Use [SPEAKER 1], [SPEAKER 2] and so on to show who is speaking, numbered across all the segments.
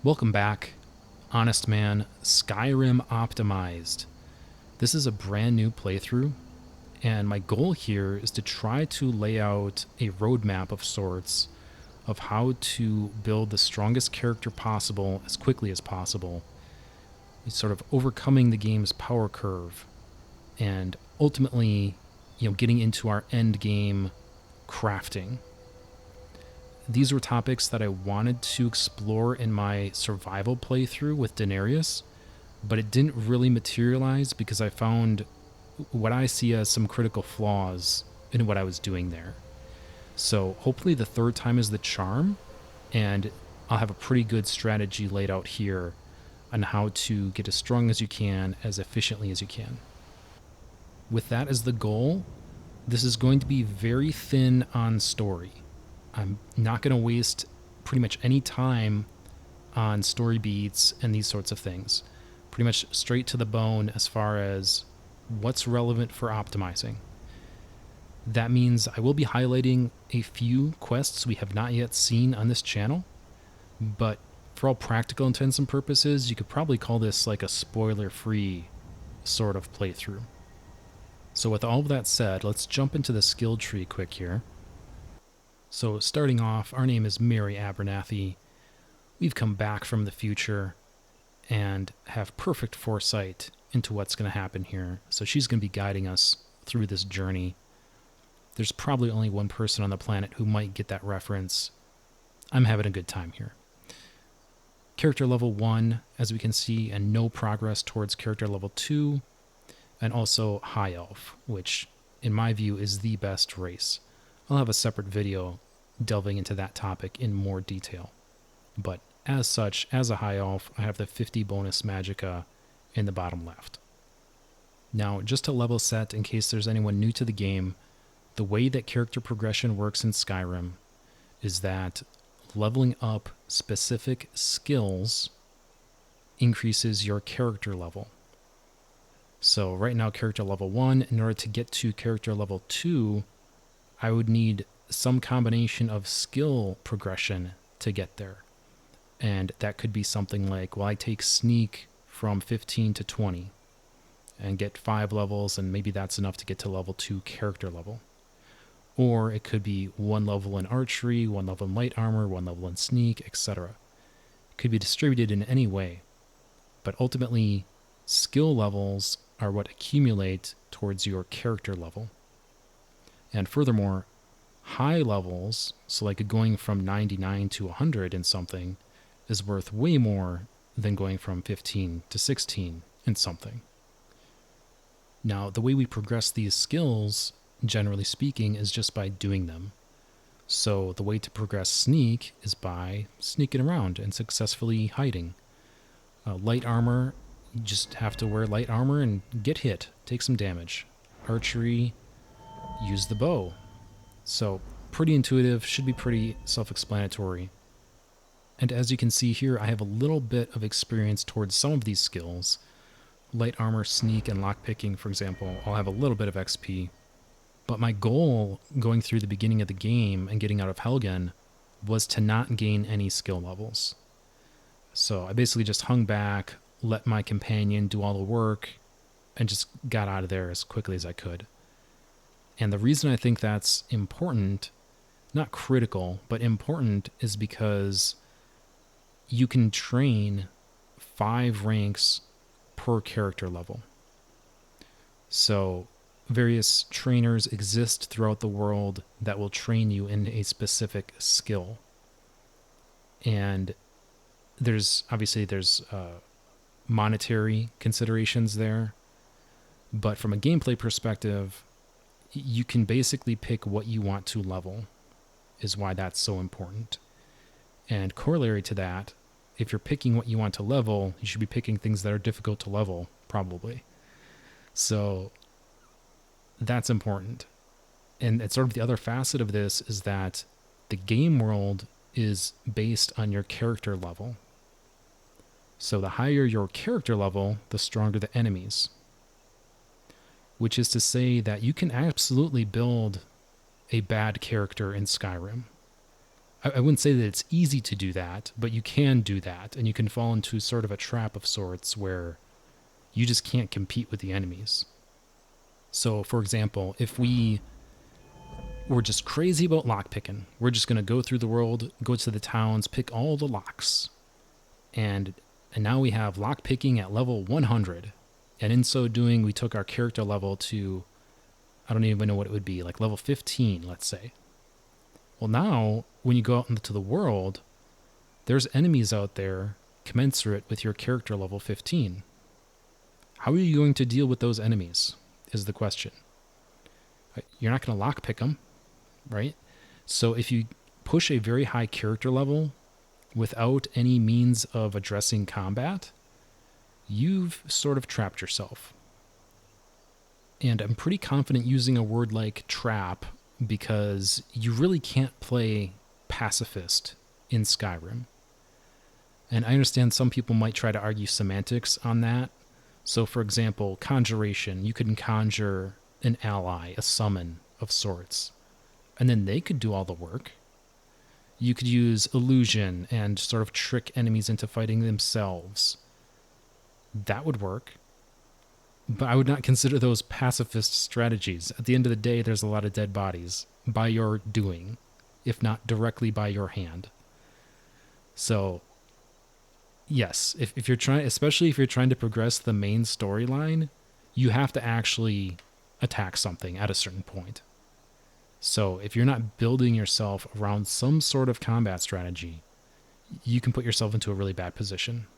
[SPEAKER 1] Welcome back, Honestman, Skyrim Optimized. This is a brand new playthrough, and my goal here is to try to lay out a roadmap of sorts of how to build the strongest character possible as quickly as possible. It's sort of overcoming the game's power curve and ultimately, getting into our end game crafting. These were topics that I wanted to explore in my survival playthrough with Daenerys, but it didn't really materialize because I found what I see as some critical flaws in what I was doing there. So hopefully the third time is the charm, and I'll have a pretty good strategy laid out here on how to get as strong as you can, as efficiently as you can. With that as the goal, this is going to be very thin on story. I'm not going to waste pretty much any time on story beats and these sorts of things. Pretty much straight to the bone as far as what's relevant for optimizing. That means I will be highlighting a few quests we have not yet seen on this channel, but for all practical intents and purposes, you could probably call this like a spoiler-free sort of playthrough. So with all of that said, let's jump into the skill tree quick here. So starting off, our name is Mary Abernathy. We've come back from the future and have perfect foresight into what's going to happen here. So she's going to be guiding us through this journey. There's probably only one person on the planet who might get that reference. I'm having a good time here. Character level 1, as we can see, and no progress towards character level 2, and also High Elf, which in my view is the best race. I'll have a separate video delving into that topic in more detail. But as such, as a High Elf, I have the 50 bonus Magicka in the bottom left. Now, just to level set in case there's anyone new to the game, the way that character progression works in Skyrim is that leveling up specific skills increases your character level. So right now, character level 1, in order to get to character level 2, I would need some combination of skill progression to get there. And that could be something like, well, I take sneak from 15 to 20 and get 5 levels, and maybe that's enough to get to level 2 character level. Or it could be 1 level in archery, 1 level in light armor, 1 level in sneak, etc. It could be distributed in any way. But ultimately, skill levels are what accumulate towards your character level. And furthermore, high levels, so like going from 99 to 100 in something, is worth way more than going from 15 to 16 in something. Now, the way we progress these skills, generally speaking, is just by doing them. So the way to progress sneak is by sneaking around and successfully hiding. Light armor, you just have to wear light armor and get hit, take some damage. Archery, use the bow. So pretty intuitive, should be pretty self-explanatory. And as you can see here, I have a little bit of experience towards some of these skills. Light armor, sneak, and lockpicking, for example, I'll have a little bit of XP. But my goal going through the beginning of the game and getting out of Helgen was to not gain any skill levels. So I basically just hung back, let my companion do all the work, and just got out of there as quickly as I could. And the reason I think that's important, not critical, but important, is because you can train 5 ranks per character level. So various trainers exist throughout the world that will train you in a specific skill. And there's monetary considerations there, but from a gameplay perspective, you can basically pick what you want to level, is why that's so important. And corollary to that, if you're picking what you want to level, you should be picking things that are difficult to level, probably. So that's important. And it's sort of the other facet of this is that the game world is based on your character level. So the higher your character level, the stronger the enemies. Which is to say that you can absolutely build a bad character in Skyrim. I wouldn't say that it's easy to do that, but you can do that, and you can fall into sort of a trap of sorts where you just can't compete with the enemies. So, for example, if we're just crazy about lockpicking, we're just going to go through the world, go to the towns, pick all the locks, and now we have lockpicking at level 100. And in so doing, we took our character level to, I don't even know what it would be, like level 15, let's say. Well, now, when you go out into the world, there's enemies out there commensurate with your character level 15. How are you going to deal with those enemies, is the question. You're not going to lockpick them, right? So if you push a very high character level without any means of addressing combat, you've sort of trapped yourself. And I'm pretty confident using a word like trap because you really can't play pacifist in Skyrim. And I understand some people might try to argue semantics on that. So, for example, conjuration, you can conjure an ally, a summon of sorts, and then they could do all the work. You could use illusion and sort of trick enemies into fighting themselves. That would work. But I would not consider those pacifist strategies. At the end of the day, there's a lot of dead bodies by your doing, if not directly by your hand. So, yes, if you're trying, especially if you're trying to progress the main storyline, you have to actually attack something at a certain point. So if you're not building yourself around some sort of combat strategy, you can put yourself into a really bad position.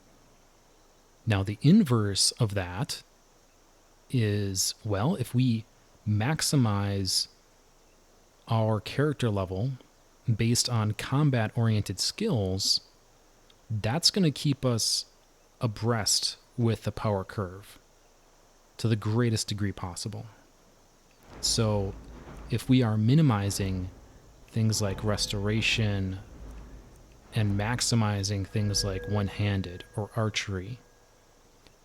[SPEAKER 1] Now, the inverse of that is, well, if we maximize our character level based on combat-oriented skills, that's going to keep us abreast with the power curve to the greatest degree possible. So if we are minimizing things like restoration and maximizing things like one-handed or archery,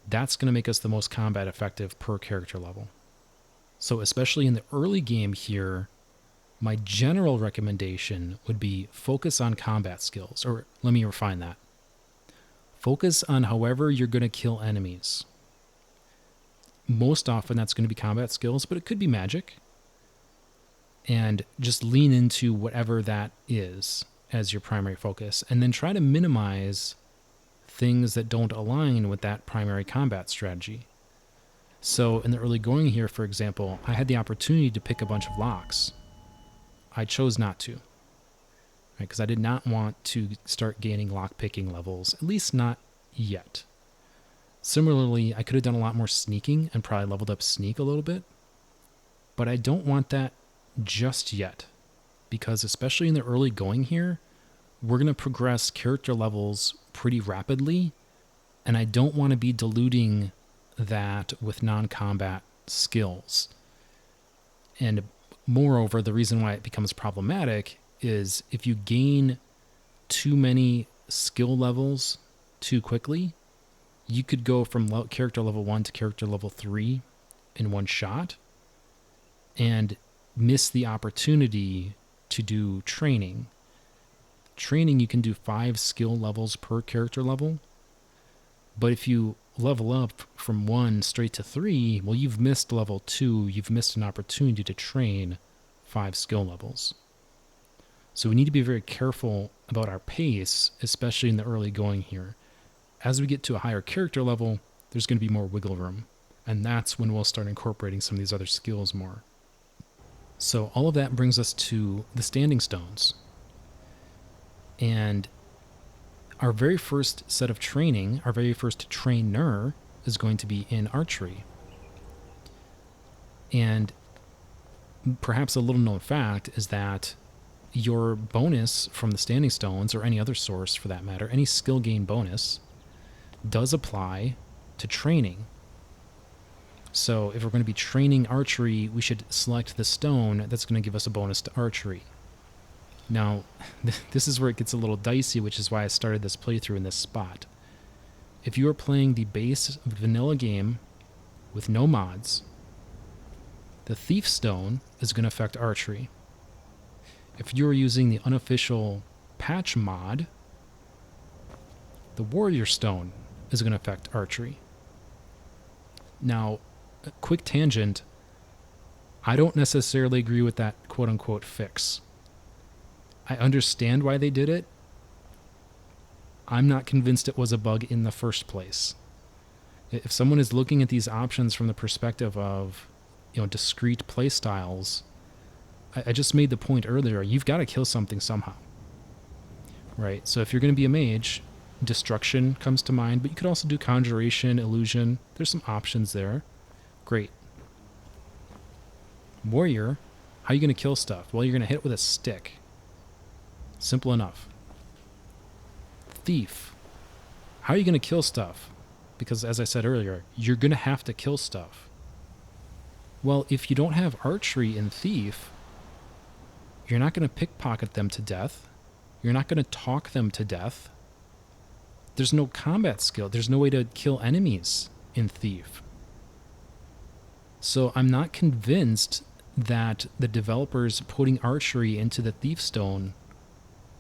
[SPEAKER 1] that's going to make us the most combat effective per character level. So especially in the early game here, my general recommendation would be focus on combat skills, or let me refine that. Focus on however you're going to kill enemies. Most often that's going to be combat skills, but it could be magic. And just lean into whatever that is as your primary focus, and then try to minimize things that don't align with that primary combat strategy. So in the early going here, for example, I had the opportunity to pick a bunch of locks. I chose not to, right? Because I did not want to start gaining lockpicking levels, at least not yet. Similarly, I could have done a lot more sneaking and probably leveled up sneak a little bit, but I don't want that just yet, because especially in the early going here, we're going to progress character levels pretty rapidly, and I don't want to be diluting that with non-combat skills. And moreover, the reason why it becomes problematic is if you gain too many skill levels too quickly, you could go from character level 1 to character level 3 in one shot and miss the opportunity to do training. Training, you can do 5 skill levels per character level, but if you level up from 1 straight to 3, well, you've missed level 2, you've missed an opportunity to train 5 skill levels. So we need to be very careful about our pace, especially in the early going here. As we get to a higher character level, there's going to be more wiggle room, and that's when we'll start incorporating some of these other skills more. So all of that brings us to the standing stones. And our very first set of training, our very first trainer, is going to be in archery. And perhaps a little known fact is that your bonus from the standing stones, or any other source for that matter, any skill gain bonus, does apply to training. So if we're going to be training archery, we should select the stone that's going to give us a bonus to archery. Now, this is where it gets a little dicey, which is why I started this playthrough in this spot. If you are playing the base vanilla game with no mods, the Thief Stone is going to affect archery. If you are using the unofficial patch mod, the Warrior Stone is going to affect archery. Now, a quick tangent, I don't necessarily agree with that quote-unquote fix. I understand why they did it. I'm not convinced it was a bug in the first place. If someone is looking at these options from the perspective of, discrete playstyles, I just made the point earlier, you've got to kill something somehow. Right? So if you're going to be a mage, destruction comes to mind, but you could also do conjuration, illusion. There's some options there. Great. Warrior, how are you going to kill stuff? Well, you're going to hit with a stick. Simple enough. Thief, how are you going to kill stuff? Because as I said earlier, you're going to have to kill stuff. Well, if you don't have archery in Thief, you're not going to pickpocket them to death. You're not going to talk them to death. There's no combat skill. There's no way to kill enemies in Thief. So I'm not convinced that the developers putting archery into the Thief Stone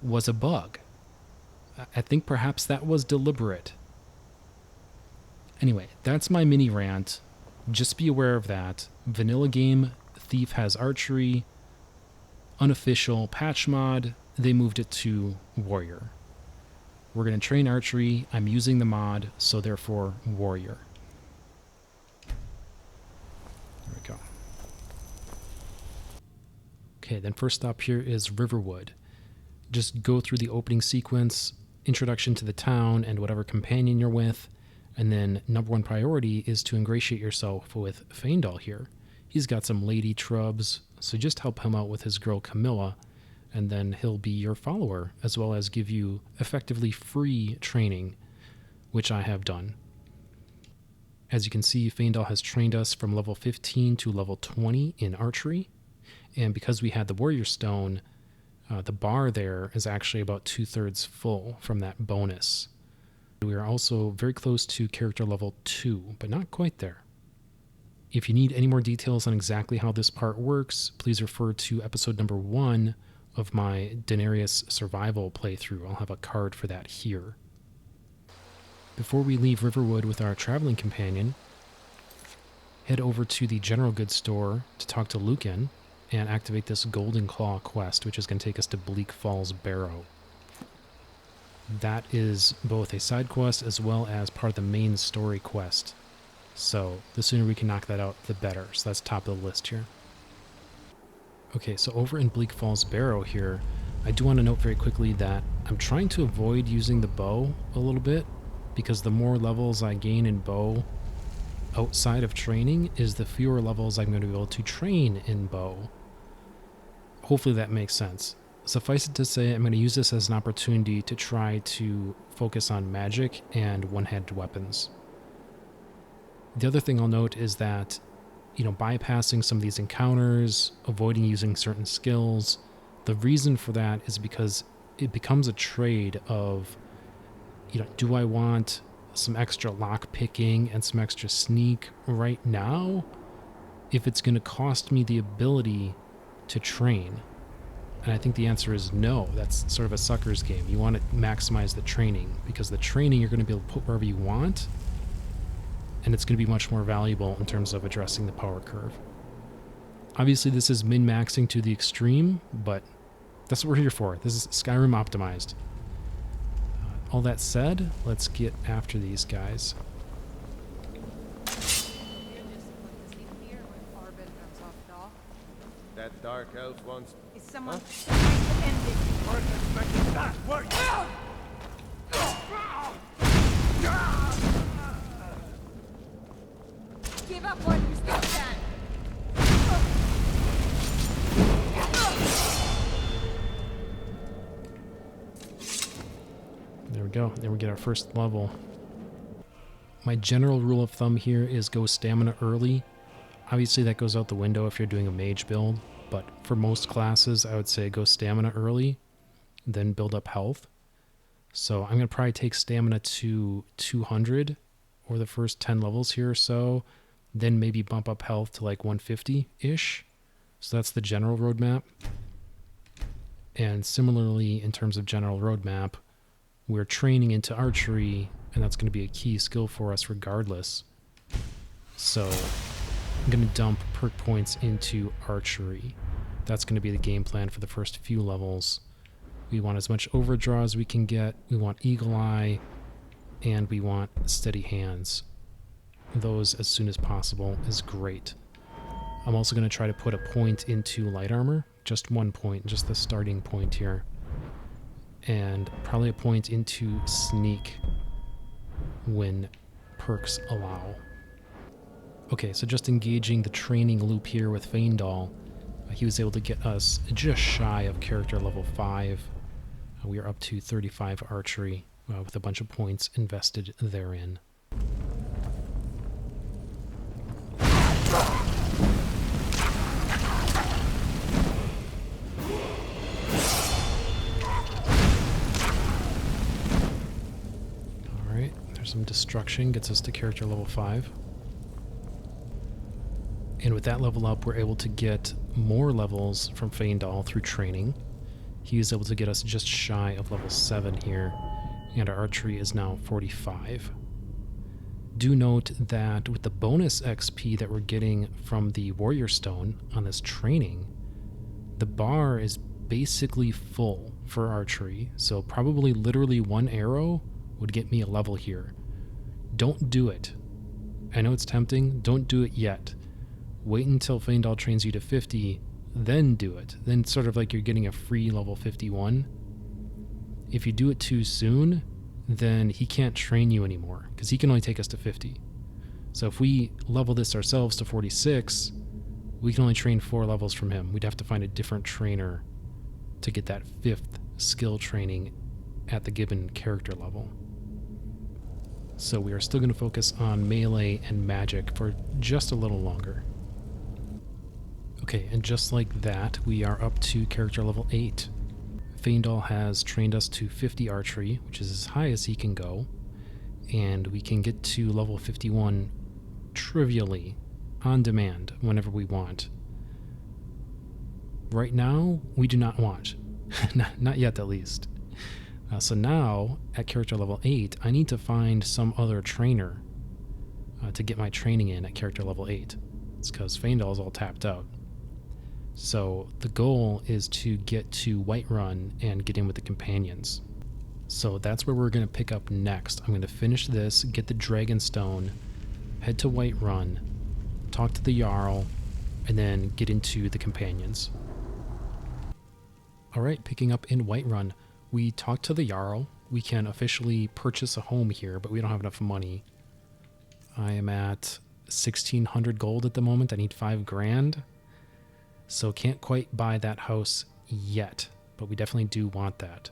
[SPEAKER 1] was a bug. I think perhaps that was deliberate. Anyway, that's my mini rant. Just be aware of that. Vanilla game, Thief has archery. Unofficial patch mod, they moved it to Warrior. We're going to train archery. I'm using the mod, so therefore Warrior. There we go. Okay, then first stop here is Riverwood. Just go through the opening sequence, introduction to the town and whatever companion you're with, and then number one priority is to ingratiate yourself with Faendal here. He's got some lady trubs, so just help him out with his girl Camilla, and then he'll be your follower, as well as give you effectively free training, which I have done. As you can see, Faendal has trained us from level 15 to level 20 in archery, and because we had the Warrior Stone, the bar there is actually about 2/3 full from that bonus. We are also very close to character level 2, but not quite there. If you need any more details on exactly how this part works, please refer to episode number 1 of my Daenerys survival playthrough. I'll have a card for that here. Before we leave Riverwood with our traveling companion, head over to the general goods store to talk to Lucan and activate this Golden Claw quest, which is going to take us to Bleak Falls Barrow. That is both a side quest as well as part of the main story quest. So the sooner we can knock that out, the better. So that's top of the list here. Okay, so over in Bleak Falls Barrow here, I do want to note very quickly that I'm trying to avoid using the bow a little bit, because the more levels I gain in bow outside of training is the fewer levels I'm going to be able to train in bow. Hopefully that makes sense. Suffice it to say, I'm going to use this as an opportunity to try to focus on magic and one-handed weapons. The other thing I'll note is that, bypassing some of these encounters, avoiding using certain skills, the reason for that is because it becomes a trade of, do I want some extra lock picking and some extra sneak right now if it's going to cost me the ability to train? And I think the answer is no. That's sort of a sucker's game. You want to maximize the training, because the training you're going to be able to put wherever you want, and it's going to be much more valuable in terms of addressing the power curve. Obviously, this is min-maxing to the extreme, but that's what we're here for. This is Skyrim Optimized. All that said, let's get after these guys.
[SPEAKER 2] That dark elf wants...
[SPEAKER 3] Is someone trying to end it?
[SPEAKER 2] Weren't expecting that, were you?
[SPEAKER 3] Give up while you still can.
[SPEAKER 1] There we go. There we get our first level. My general rule of thumb here is go stamina early. Obviously that goes out the window if you're doing a mage build, but for most classes I would say go stamina early, then build up health. So I'm going to probably take stamina to 200 or the first 10 levels here or so, then maybe bump up health to like 150-ish. So that's the general roadmap. And similarly, in terms of general roadmap, we're training into archery, and that's going to be a key skill for us regardless. So I'm going to dump perk points into archery. That's going to be the game plan for the first few levels. We want as much overdraw as we can get. We want eagle eye, and we want steady hands. Those as soon as possible is great. I'm also going to try to put a point into light armor. Just 1 point, just the starting point here. And probably a point into sneak when perks allow. Okay, so just engaging the training loop here with Faendal, he was able to get us just shy of character level 5. We are up to 35 archery with a bunch of points invested therein. Alright, there's some destruction, gets us to character level 5. And with that level up, we're able to get more levels from Faendal through training. He was able to get us just shy of level 7 here, and our archery is now 45. Do note that with the bonus XP that we're getting from the Warrior Stone on this training, the bar is basically full for archery, so probably literally 1 arrow would get me a level here. Don't do it. I know it's tempting, don't do it yet. Wait until Faendal trains you to 50, then do it. Then it's sort of like you're getting a free level 51. If you do it too soon, then he can't train you anymore, because he can only take us to 50. So if we level this ourselves to 46, we can only train 4 levels from him. We'd have to find a different trainer to get that 5th skill training at the given character level. So we are still going to focus on melee and magic for just a little longer. Okay, and just like that, we are up to character level 8. Faendal has trained us to 50 archery, which is as high as he can go, and we can get to level 51 trivially, on demand, whenever we want. Right now, we do not want. Not yet, at least. So now, at character level 8, I need to find some other trainer to get my training in at character level 8. It's because Faendal is all tapped out. So the goal is to get to Whiterun and get in with the companions. So that's where we're going to pick up next. I'm going to finish this, get the Dragonstone, head to Whiterun, talk to the Jarl, and then get into the companions. Alright, picking up in Whiterun, we talked to the Jarl. We can officially purchase a home here, but we don't have enough money. I am at 1,600 gold at the moment. I need 5 grand. So can't quite buy that house yet, but we definitely do want that.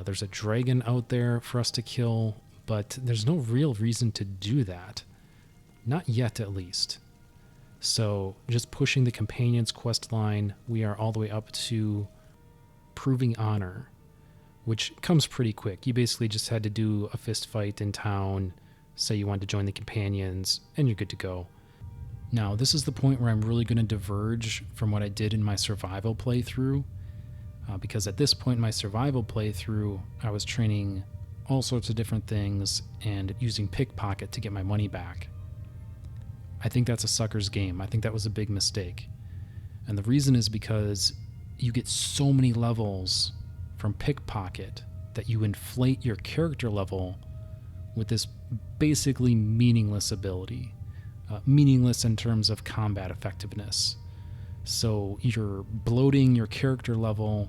[SPEAKER 1] There's a dragon out there for us to kill, but there's no real reason to do that. Not yet, at least. So just pushing the companions quest line, we are all the way up to proving honor, which comes pretty quick. You basically just had to do a fist fight in town, say you wanted to join the companions, and you're good to go. Now, this is the point where I'm really going to diverge from what I did in my survival playthrough, because at this point in my survival playthrough, I was training all sorts of different things and using pickpocket to get my money back. I think that's a sucker's game. I think that was a big mistake. And the reason is because you get so many levels from pickpocket that you inflate your character level with this basically meaningless ability. Meaningless in terms of combat effectiveness. So you're bloating your character level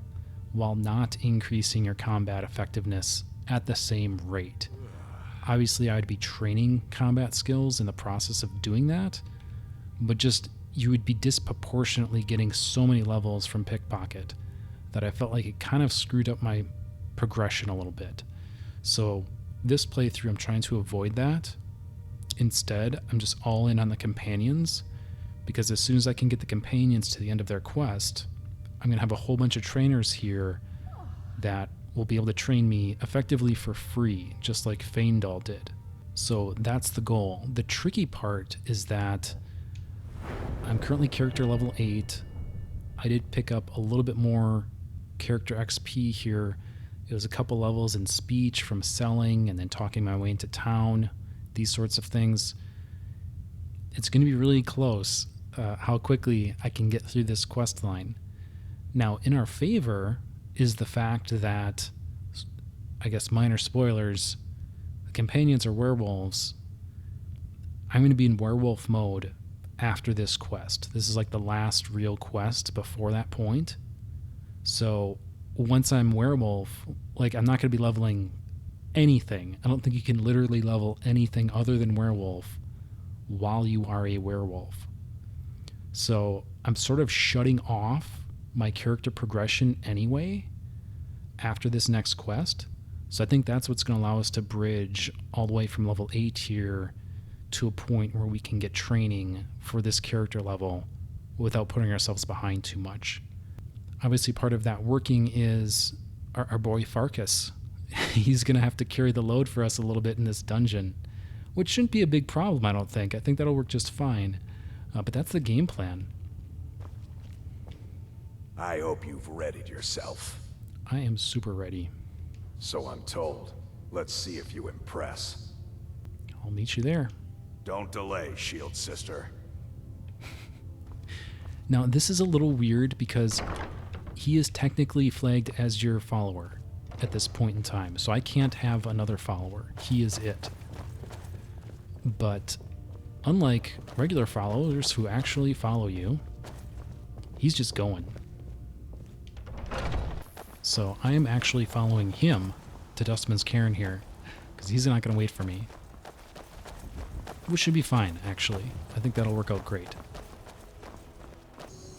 [SPEAKER 1] while not increasing your combat effectiveness at the same rate. Obviously, I would be training combat skills in the process of doing that, but just you would be disproportionately getting so many levels from pickpocket that I felt like it kind of screwed up my progression a little bit. So this playthrough, I'm trying to avoid that. Instead, I'm just all in on the companions, because as soon as I can get the companions to the end of their quest, I'm going to have a whole bunch of trainers here that will be able to train me effectively for free, just like Faendal did. So that's the goal. The tricky part is that I'm currently character level 8. I did pick up a little bit more character XP here. It was a couple levels in speech from selling and then talking my way into town, these sorts of things. It's going to be really close how quickly I can get through this quest line. Now, in our favor is the fact that, I guess minor spoilers, the companions are werewolves. I'm going to be in werewolf mode after this quest. This is like the last real quest before that point. So once I'm werewolf, like I'm not going to be leveling anything. I don't think you can literally level anything other than werewolf while you are a werewolf. So I'm sort of shutting off my character progression anyway after this next quest. So I think that's what's going to allow us to bridge all the way from level 8 here to a point where we can get training for this character level without putting ourselves behind too much. Obviously, part of that working is our boy Farkas. He's going to have to carry the load for us a little bit in this dungeon, which shouldn't be a big problem, I don't think. I think that'll work just fine. But that's the game plan.
[SPEAKER 4] I hope you've readied yourself.
[SPEAKER 1] I am super ready.
[SPEAKER 4] So I'm told. Let's see if you impress.
[SPEAKER 1] I'll meet you there.
[SPEAKER 4] Don't delay, Shield Sister.
[SPEAKER 1] Now, this is a little weird because he is technically flagged as your follower at this point in time. So I can't have another follower. He is it. But unlike regular followers who actually follow you, he's just going. So I am actually following him to Dustman's Cairn here, because he's not going to wait for me. Which should be fine, actually. I think that'll work out great.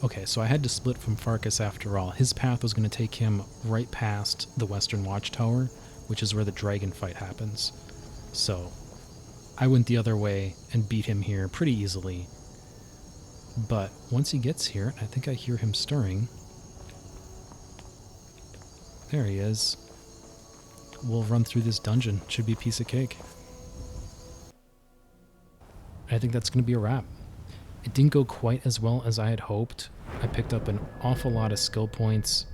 [SPEAKER 1] Okay, so I had to split from Farkas after all. His path was going to take him right past the Western Watchtower, which is where the dragon fight happens. So I went the other way and beat him here pretty easily. But once he gets here, I think I hear him stirring. There he is. We'll run through this dungeon. Should be a piece of cake. I think that's going to be a wrap. It didn't go quite as well as I had hoped. I picked up an awful lot of skill points,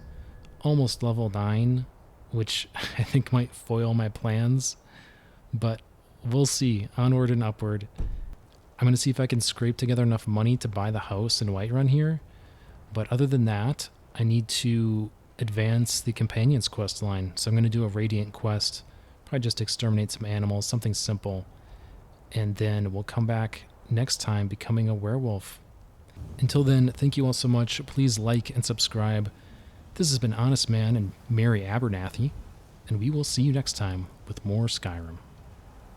[SPEAKER 1] almost level 9, which I think might foil my plans. But we'll see. Onward and upward. I'm going to see if I can scrape together enough money to buy the house in Whiterun here. But other than that, I need to advance the Companions quest line. So I'm going to do a Radiant quest. Probably just exterminate some animals, something simple. And then we'll come back next time becoming a werewolf. Until then, thank you all so much. Please like and subscribe. This has been Honestman and Mary Abernathy, and we will see you next time with more Skyrim.